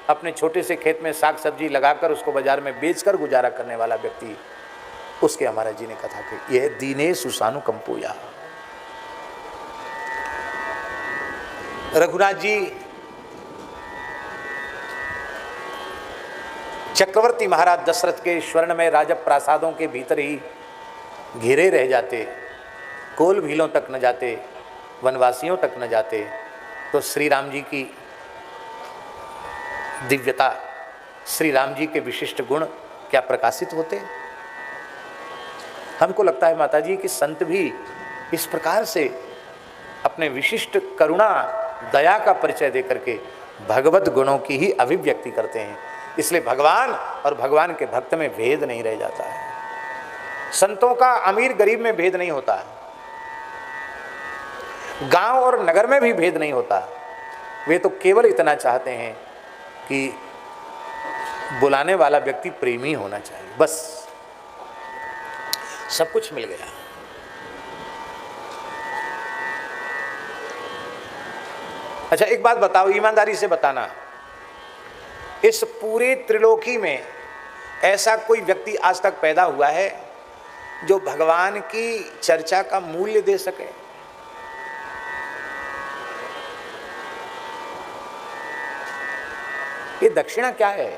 [SPEAKER 1] अपने छोटे से खेत में साग सब्जी लगाकर उसको बाजार में बेचकर गुजारा करने वाला व्यक्ति, उसके हमारा जी ने कथा की। यह दीने सुसानु कंपोया। रघुनाथ जी चक्रवर्ती महाराज दशरथ के स्वर्ण में राज प्रासादों के भीतर ही घिरे रह जाते, कोल भीलों तक न जाते, वनवासियों तक न जाते, तो श्री राम जी की दिव्यता, श्री राम जी के विशिष्ट गुण क्या प्रकाशित होते। हमको लगता है माता जी कि संत भी इस प्रकार से अपने विशिष्ट करुणा, दया का परिचय देकर के भगवत गुणों की ही अभिव्यक्ति करते हैं। इसलिए भगवान और भगवान के भक्त में भेद नहीं रह जाता है। संतों का अमीर गरीब में भेद नहीं होता है। गांव और नगर में भी भेद नहीं होता। वे तो केवल इतना चाहते हैं कि बुलाने वाला व्यक्ति प्रेमी होना चाहिए, बस सब कुछ मिल गया। अच्छा एक बात बताओ, ईमानदारी से बताना, इस पूरे त्रिलोकी में ऐसा कोई व्यक्ति आज तक पैदा हुआ है जो भगवान की चर्चा का मूल्य दे सके? ये दक्षिणा क्या है?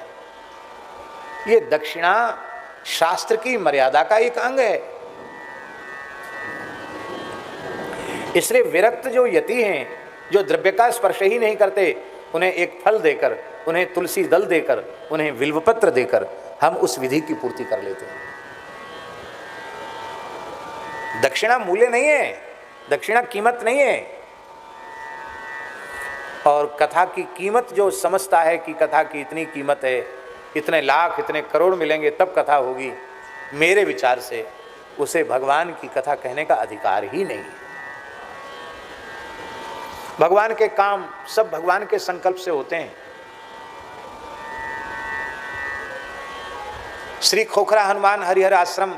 [SPEAKER 1] ये दक्षिणा शास्त्र की मर्यादा का एक अंग है। इसलिए विरक्त जो यति हैं, जो द्रव्य का स्पर्श ही नहीं करते, उन्हें एक फल देकर, उन्हें तुलसी दल देकर, उन्हें बिल्वपत्र देकर हम उस विधि की पूर्ति कर लेते हैं। दक्षिणा मूल्य नहीं है, दक्षिणा कीमत नहीं है। और कथा की कीमत जो समझता है कि कथा की इतनी कीमत है, इतने लाख इतने करोड़ मिलेंगे तब कथा होगी, मेरे विचार से उसे भगवान की कथा कहने का अधिकार ही नहीं है। भगवान के काम सब भगवान के संकल्प से होते हैं। श्री खोखरा हनुमान हरिहर आश्रम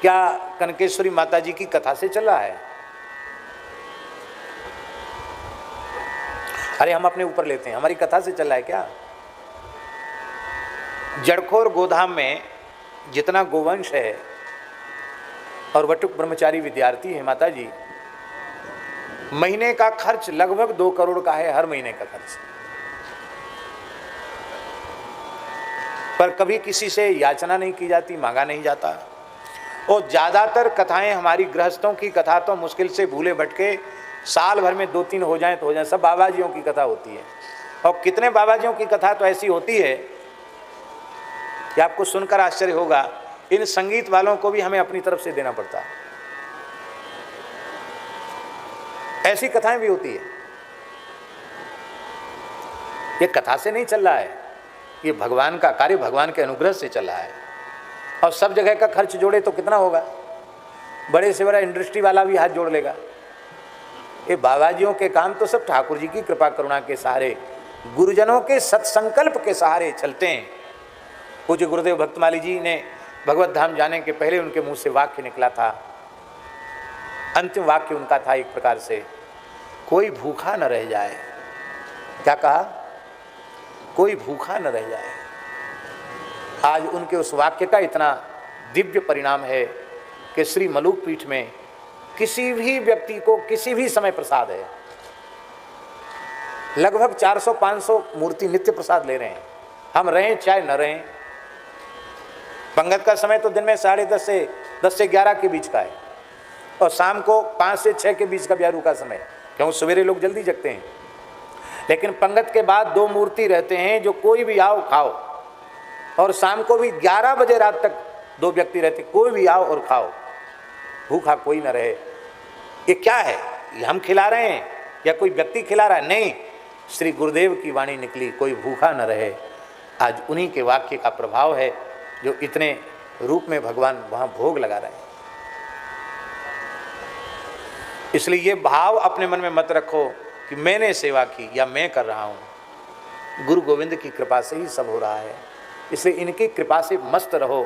[SPEAKER 1] क्या कनकेश्वरी माता जी की कथा से चला है? अरे हम अपने ऊपर लेते हैं, हमारी कथा से चला है क्या? जड़खोर गोधाम में जितना गोवंश है और वटुक ब्रह्मचारी विद्यार्थी है माता जी, महीने का खर्च लगभग 2 करोड़ का है, हर महीने का खर्च। पर कभी किसी से याचना नहीं की जाती, मांगा नहीं जाता। और ज़्यादातर कथाएं हमारी गृहस्थों की कथा तो मुश्किल से भूले भटके साल भर में 2-3 हो जाएं तो हो जाएं, सब बाबाजियों की कथा होती है। और कितने बाबाजियों की कथा तो ऐसी होती है कि आपको सुनकर आश्चर्य होगा, इन संगीत वालों को भी हमें अपनी तरफ से देना पड़ता है। ऐसी कथाएं भी होती है। ये कथा से नहीं चल रहा है, ये भगवान का कार्य, भगवान के अनुग्रह से चल रहा है। और सब जगह का खर्च जोड़े तो कितना होगा? बड़े से बड़ा इंडस्ट्री वाला भी हाथ जोड़ लेगा। ये बाबाजियों के काम तो सब ठाकुर जी की कृपा करुणा के सहारे, गुरुजनों के सत्संकल्प के सहारे चलते हैं। पूज्य गुरुदेव भक्तमाली जी ने भगवत धाम जाने के पहले उनके मुंह से वाक्य निकला था, अंतिम वाक्य उनका था एक प्रकार से, कोई भूखा न रह जाए। क्या कहा? कोई भूखा न रह जाए। आज उनके उस वाक्य का इतना दिव्य परिणाम है कि श्री मलूक पीठ में किसी भी व्यक्ति को किसी भी समय प्रसाद है। लगभग 400-500 मूर्ति नित्य प्रसाद ले रहे हैं, हम रहें चाहे न रहें। पंगत का समय तो दिन में 10:30 से 11 के बीच का है, और शाम को 5 से 6 के बीच का ब्यारू का समय, क्यों सवेरे लोग जल्दी जगते हैं। लेकिन पंगत के बाद 2 मूर्ति रहते हैं जो कोई भी आओ खाओ, और शाम को भी 11 बजे रात तक 2 व्यक्ति रहते, कोई भी आओ और खाओ, भूखा कोई ना रहे। ये क्या है? ये हम खिला रहे हैं या कोई व्यक्ति खिला रहा है? नहीं, श्री गुरुदेव की वाणी निकली, कोई भूखा न रहे। आज उन्हीं के वाक्य का प्रभाव है जो इतने रूप में भगवान वहाँ भोग लगा रहे हैं। इसलिए ये भाव अपने मन में मत रखो कि मैंने सेवा की या मैं कर रहा हूँ। गुरु गोविंद की कृपा से ही सब हो रहा है। इसलिए इनकी कृपा से मस्त रहो,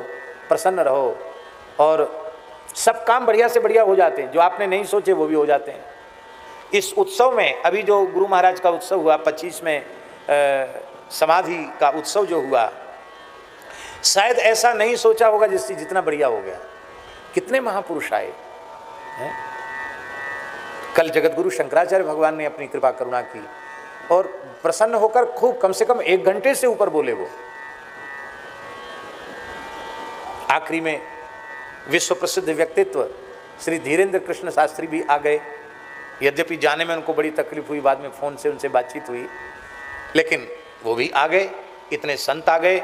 [SPEAKER 1] प्रसन्न रहो, और सब काम बढ़िया से बढ़िया हो जाते हैं। जो आपने नहीं सोचे वो भी हो जाते हैं। इस उत्सव में अभी जो गुरु महाराज का उत्सव हुआ 25 में समाधि का उत्सव जो हुआ, शायद ऐसा नहीं सोचा होगा जिससे जितना बढ़िया हो गया। कितने महापुरुष आए हैं। कल जगतगुरु शंकराचार्य भगवान ने अपनी कृपा करुणा की और प्रसन्न होकर खूब कम से कम 1 घंटे से ऊपर बोले वो। आखिरी में विश्व प्रसिद्ध व्यक्तित्व श्री धीरेन्द्र कृष्ण शास्त्री भी आ गए। यद्यपि जाने में उनको बड़ी तकलीफ हुई, बाद में फ़ोन से उनसे बातचीत हुई, लेकिन वो भी आ गए। इतने संत आ गए,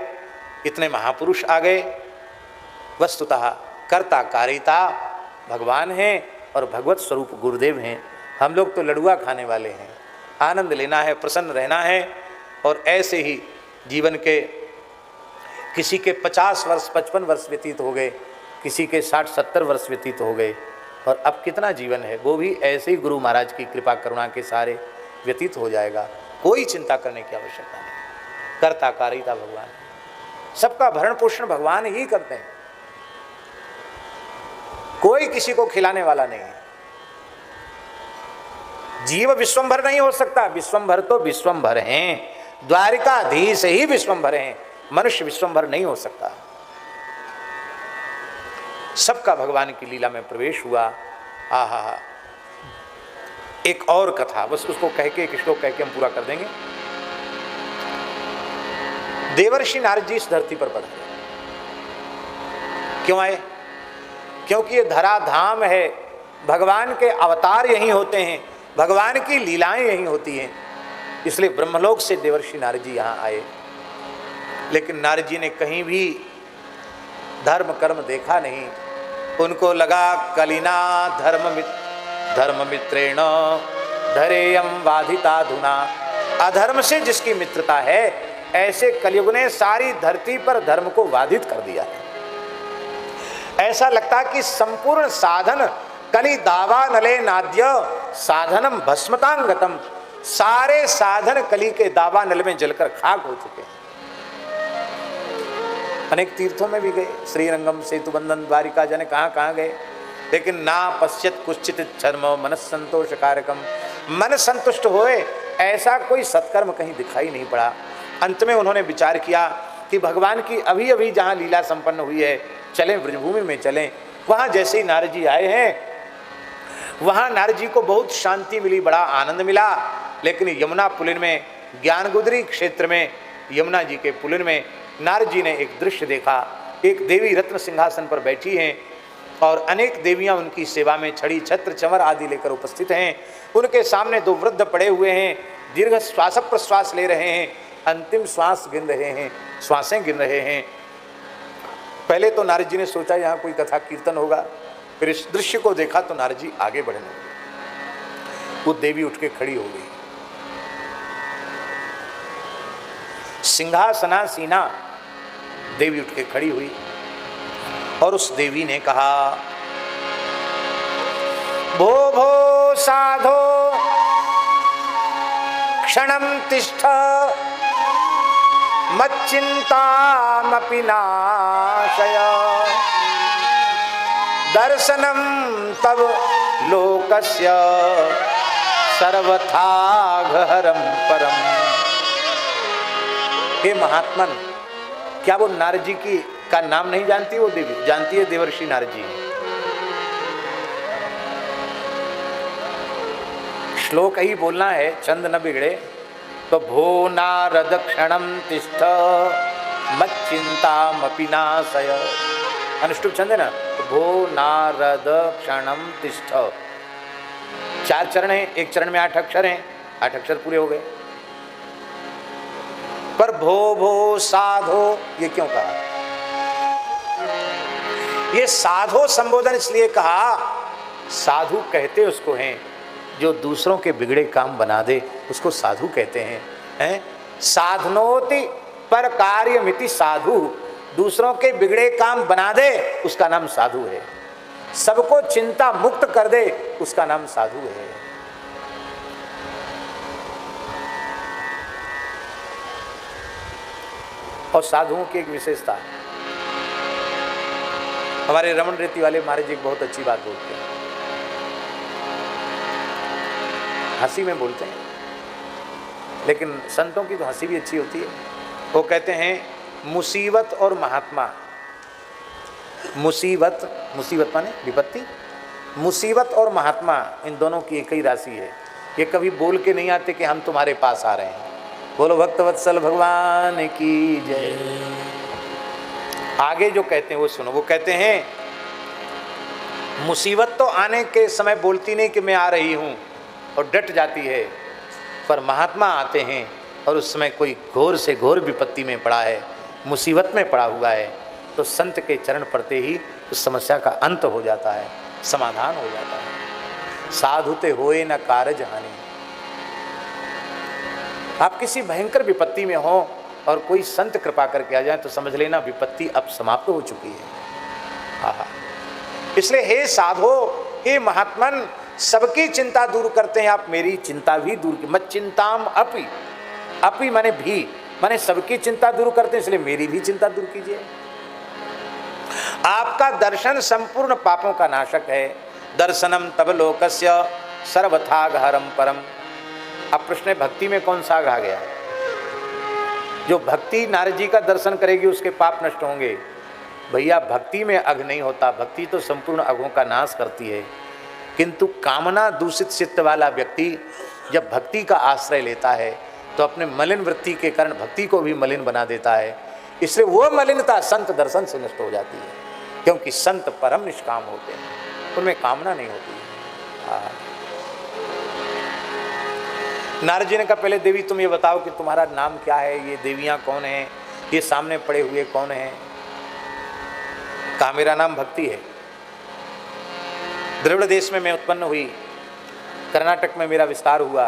[SPEAKER 1] इतने महापुरुष आ गए। वस्तुतः कर्ता कारिता भगवान हैं और भगवत स्वरूप गुरुदेव हैं। हम लोग तो लड़ुआ खाने वाले हैं। आनंद लेना है, प्रसन्न रहना है। और ऐसे ही जीवन के किसी के 50 वर्ष 55 वर्ष व्यतीत हो गए, किसी के 60-70 वर्ष व्यतीत हो गए। और अब कितना जीवन है वो भी ऐसे ही गुरु महाराज की कृपा करुणा के सारे व्यतीत हो जाएगा। कोई चिंता करने की आवश्यकता नहीं। करता कारिता भगवान, सबका भरण पोषण भगवान ही करते हैं, कोई किसी को खिलाने वाला नहीं है। जीव विश्वंभर नहीं हो सकता, विश्वंभर तो विश्वंभर हैं, द्वारिकाधीश ही विश्वंभर हैं, मनुष्य विश्वंभर नहीं हो सकता। सबका भगवान की लीला में प्रवेश हुआ। आहा, एक और कथा, बस उसको कह के, एक श्लोक कह के हम पूरा कर देंगे। देवर्षि नारद जी इस धरती पर पधारे। क्यों आए? क्योंकि ये धरा धाम है, भगवान के अवतार यहीं होते हैं, भगवान की लीलाएं यहीं होती हैं, इसलिए ब्रह्मलोक से देवर्षि नारद जी यहाँ आए। लेकिन नारद जी ने कहीं भी धर्म कर्म देखा नहीं। उनको लगा कलिना धर्म मित्रेण धरेयम वाधिताधुना, अधर्म से जिसकी मित्रता है, ऐसे कलयुग ने सारी धरती पर धर्म को बाधित कर दिया है। ऐसा लगता कि संपूर्ण साधन कली दावा नले नाद्य साधनम भस्मतांगतम, सारे साधन कली के दावा नल में जलकर खाक हो चुके हैं। अनेक तीर्थों में भी गए, श्रीरंगम, सेतु बंधन, द्वारिका, जाने कहाँ गए, लेकिन ना पश्चित कुश्चित धर्म मन संतोष कारकम, मन संतुष्ट होए ऐसा कोई सत्कर्म कहीं दिखाई नहीं पड़ा। अंत में उन्होंने विचार किया कि भगवान की अभी अभी जहाँ लीला संपन्न हुई है, चलें ब्रजभूमि में चलें। वहाँ जैसे ही नारद जी आए हैं, वहाँ नारद जी को बहुत शांति मिली, बड़ा आनंद मिला। लेकिन यमुना पुलिन में, ज्ञानगुदरी क्षेत्र में, यमुना जी के पुलिन में नारद जी ने एक दृश्य देखा। एक देवी रत्न सिंहासन पर बैठी हैं और अनेक देवियां उनकी सेवा में छड़ी छत्र चंवर आदि लेकर उपस्थित हैं। उनके सामने दो वृद्ध पड़े हुए हैं, दीर्घ श्वास प्रश्वास ले रहे हैं, अंतिम श्वास गिन रहे हैं, श्वासें गिन रहे हैं। पहले तो नारद जी ने सोचा यहाँ कोई कथा कीर्तन होगा, फिर इस दृश्य को देखा तो नारद जी आगे बढ़ने लगे। वो देवी उठ के खड़ी हो गई। सिंहासनासीना देवी उठ के खड़ी हुई और उस देवी ने कहा, भो भो साधो क्षणं तिष्ठ मच्चिंतामपि नाशय, दर्शनं तव लोकस्य सर्वथाघहरं परम। हे महात्मन, क्या वो नारद जी की का नाम नहीं जानती? वो देवी जानती है, देवर्षि नारद जी। श्लोक ही बोलना है, छंद न बिगड़े। तो भो नारद क्षणम तिष्ठ मच्चिंतामपि नाशय, अनुष्टुप छंद है ना। तो भो नारद क्षणम तिष्ठ, 4 चरण हैं, एक चरण में 8 अक्षर हैं, 8 अक्षर पूरे हो गए। पर भो भो साधो ये क्यों कहा? ये साधो संबोधन इसलिए कहा, साधु कहते उसको हैं जो दूसरों के बिगड़े काम बना दे, उसको साधु कहते हैं। साधनोति पर कार्यमिति साधु, दूसरों के बिगड़े काम बना दे उसका नाम साधु है। सबको चिंता मुक्त कर दे उसका नाम साधु है। और साधुओं की एक विशेषता, हमारे रमन रेती वाले महाराज जी एक बहुत अच्छी बात बोलते हैं, हंसी में बोलते हैं, लेकिन संतों की तो हंसी भी अच्छी होती है। वो कहते हैं मुसीबत और महात्मा, मुसीबत माने विपत्ति, मुसीबत और महात्मा इन दोनों की एक ही राशि है। ये कभी बोल के नहीं आते कि हम तुम्हारे पास आ रहे हैं। बोलो भक्तवत्सल भगवान की जय। आगे जो कहते हैं वो सुनो। वो कहते हैं मुसीबत तो आने के समय बोलती नहीं कि मैं आ रही हूँ और डट जाती है, पर महात्मा आते हैं और उस समय कोई घोर से घोर विपत्ति में पड़ा है, मुसीबत में पड़ा हुआ है, तो संत के चरण पड़ते ही उस समस्या का अंत हो जाता है, समाधान हो जाता है। साधुते होए न कारज हानि। आप किसी भयंकर विपत्ति में हो और कोई संत कृपा करके आ जाए तो समझ लेना विपत्ति अब समाप्त हो चुकी है। इसलिए हे साधो हे महात्मन, सबकी चिंता दूर करते हैं आप, मेरी चिंता भी दूर की। मत चिंताम अपि, अपि माने भी, माने सबकी चिंता दूर करते हैं, इसलिए मेरी भी चिंता दूर कीजिए। आपका दर्शन संपूर्ण पापों का नाशक है। दर्शनम तब लोकस्य सर्वथाघहरम परम। अब प्रश्न है, भक्ति में कौन सा आग आ गया? जो भक्ति नारद जी का दर्शन करेगी उसके पाप नष्ट होंगे। भैया भक्ति में अघ नहीं होता, भक्ति तो संपूर्ण अघों का नाश करती है। किंतु कामना दूषित चित्त वाला व्यक्ति जब भक्ति का आश्रय लेता है तो अपने मलिन वृत्ति के कारण भक्ति को भी मलिन बना देता है। इसलिए वो मलिनता संत दर्शन से नष्ट हो जाती है, क्योंकि संत परम निष्काम होते हैं, उनमें कामना नहीं होती। नारद जी ने कहा, पहले देवी तुम ये बताओ कि तुम्हारा नाम क्या है, ये देवियां कौन हैं, ये सामने पड़े हुए कौन हैं? कहा, मेरा नाम भक्ति है। द्रविड़ देश में मैं उत्पन्न हुई, कर्नाटक में मेरा विस्तार हुआ,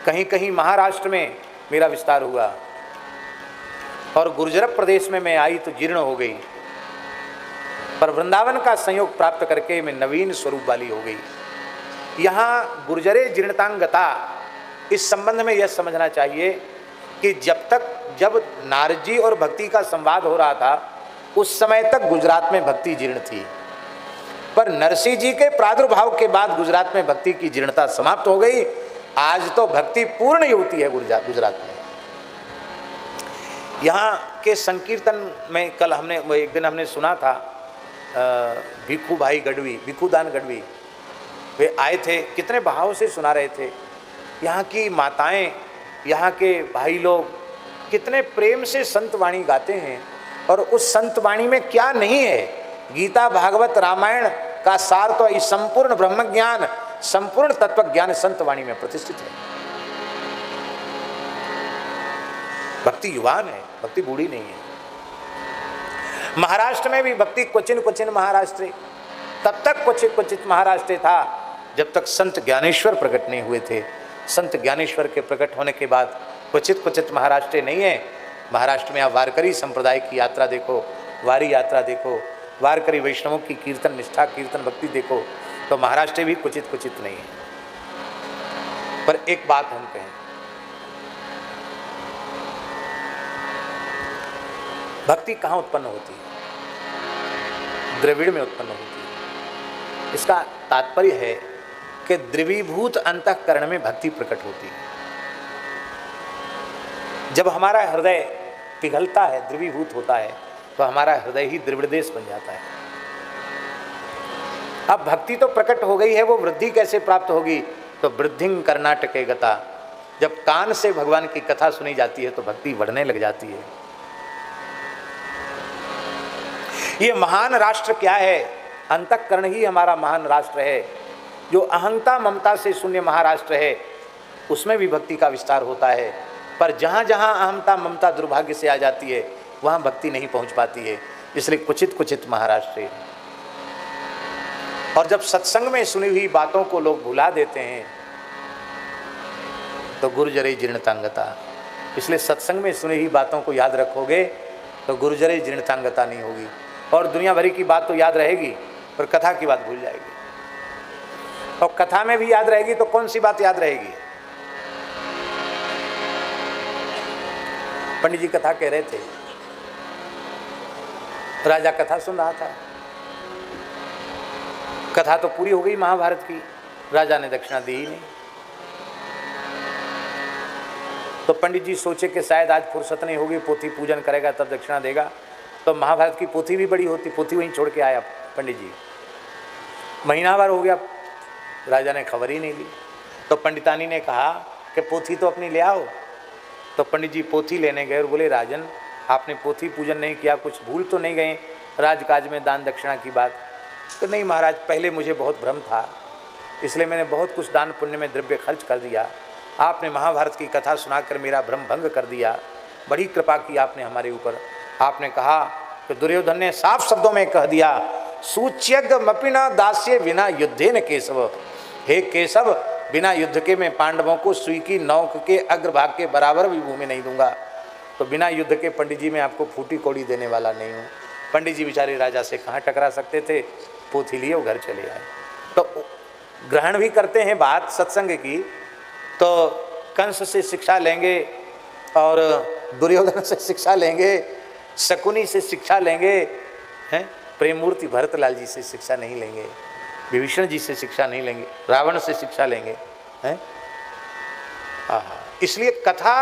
[SPEAKER 1] कहीं कहीं महाराष्ट्र में मेरा विस्तार हुआ, और गुर्जर प्रदेश में मैं आई तो जीर्ण हो गई, पर वृंदावन का संयोग प्राप्त करके मैं नवीन स्वरूप वाली हो गई। यहाँ गुर्जरे जीर्णतांगता, इस संबंध में यह समझना चाहिए कि जब नारद जी और भक्ति का संवाद हो रहा था उस समय तक गुजरात में भक्ति जीर्ण थी, पर नरसिंह जी के प्रादुर्भाव के बाद गुजरात में भक्ति की जीर्णता समाप्त हो गई। आज तो भक्ति पूर्ण ही होती है गुजरात में। यहाँ के संकीर्तन में कल एक दिन हमने सुना था, भिखू भाई गढ़वी, भिखूदान गढ़वी, वे आए थे, कितने भाव से सुना रहे थे। यहाँ की माताएं, यहाँ के भाई लोग कितने प्रेम से संत वाणी गाते हैं, और उस संत वाणी में क्या नहीं है। गीता भागवत रामायण का सार तो इस संपूर्ण ब्रह्म ज्ञान, संपूर्ण तत्व ज्ञान संत वाणी में प्रतिष्ठित है। भक्ति युवान है, भक्ति बूढ़ी नहीं है। महाराष्ट्र में भी भक्ति क्वचिन क्वचिन महाराष्ट्र, तब तक क्वचित क्वचित महाराष्ट्र था जब तक संत ज्ञानेश्वर प्रकट नहीं हुए थे। संत ज्ञानेश्वर के प्रकट होने के बाद क्वचित क्वचित महाराष्ट्र नहीं है। महाराष्ट्र में आप वारकरी संप्रदाय की यात्रा देखो, वारी यात्रा देखो, वारकरी वैष्णवों की कीर्तन निष्ठा, कीर्तन भक्ति देखो, तो महाराष्ट्र भी क्वचित क्वचित नहीं है। पर एक बात हम कहें, भक्ति कहाँ उत्पन्न होती है? द्रविड़ में उत्पन्न होती है। इसका तात्पर्य है कि द्रवीभूत अंतःकरण में भक्ति प्रकट होती है। जब हमारा हृदय पिघलता है, द्रवीभूत होता है, तो हमारा हृदय ही द्रविड़ देश बन जाता है। अब भक्ति तो प्रकट हो गई है, वो वृद्धि कैसे प्राप्त होगी? तो वृद्धिं कर्नाटके गता, जब कान से भगवान की कथा सुनी जाती है तो भक्ति बढ़ने लग जाती है। ये महान राष्ट्र क्या है? अंतःकरण ही हमारा महान राष्ट्र है। जो अहंता ममता से शून्य महाराष्ट्र है उसमें भी भक्ति का विस्तार होता है, पर जहाँ जहाँ अहंता ममता दुर्भाग्य से आ जाती है वहाँ भक्ति नहीं पहुँच पाती है। इसलिए कुचित कुचित महाराष्ट्र। और जब सत्संग में सुनी हुई बातों को लोग भुला देते हैं तो गुर्जरे जीर्णतांगता। इसलिए सत्संग में सुनी हुई बातों को याद रखोगे तो गुर्जरे जीर्णतांगता नहीं होगी, और दुनिया भरी की बात तो याद रहेगी पर कथा की बात भूल जाएगी। और कथा में भी याद रहेगी तो कौन सी बात याद रहेगी? पंडित जी कथा कह रहे थे, राजा कथा सुन रहा था, कथा तो पूरी हो गई महाभारत की, राजा ने दक्षिणा दी ही नहीं। तो पंडित जी सोचे कि शायद आज फुर्सत नहीं होगी, पोथी पूजन करेगा तब दक्षिणा देगा। तो महाभारत की पोथी भी बड़ी होती, पोथी वहीं छोड़ के आया पंडित जी। महीना भर हो गया, राजा ने खबर ही नहीं ली। तो पंडितानी ने कहा कि पोथी तो अपनी ले आओ। तो पंडित जी पोथी लेने गए और बोले, राजन आपने पोथी पूजन नहीं किया, कुछ भूल तो नहीं गए राजकाज में दान दक्षिणा की बात? तो नहीं महाराज, पहले मुझे बहुत भ्रम था, इसलिए मैंने बहुत कुछ दान पुण्य में द्रव्य खर्च कर दिया। आपने महाभारत की कथा सुनाकर मेरा भ्रम भंग कर दिया, बड़ी कृपा की आपने हमारे ऊपर। आपने कहा कि दुर्योधन ने साफ शब्दों में कह दिया, सूच्यग्मपि न दास्य विना युद्धेन केशव। हे केशव, बिना युद्ध के मैं पांडवों को सुई की नौक के अग्रभाग के बराबर भी भूमि नहीं दूंगा। तो बिना युद्ध के पंडित जी मैं आपको फूटी कौड़ी देने वाला नहीं हूँ। पंडित जी बेचारे राजा से कहाँ टकरा सकते थे, पोथी लिए वो घर चले आए। तो ग्रहण भी करते हैं बात सत्संग की, तो कंस से शिक्षा लेंगे और दुर्योधन से शिक्षा लेंगे, शकुनी से शिक्षा लेंगे, हैं प्रेम मूर्ति भरतलाल जी से शिक्षा नहीं लेंगे, विभीषण जी से शिक्षा नहीं लेंगे, रावण से शिक्षा लेंगे, हैं। इसलिए कथा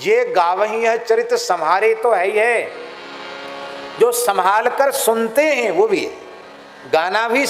[SPEAKER 1] जे गावही है चरित्र संहारे तो है ही है, जो संभाल कर सुनते हैं वो भी है, गाना भी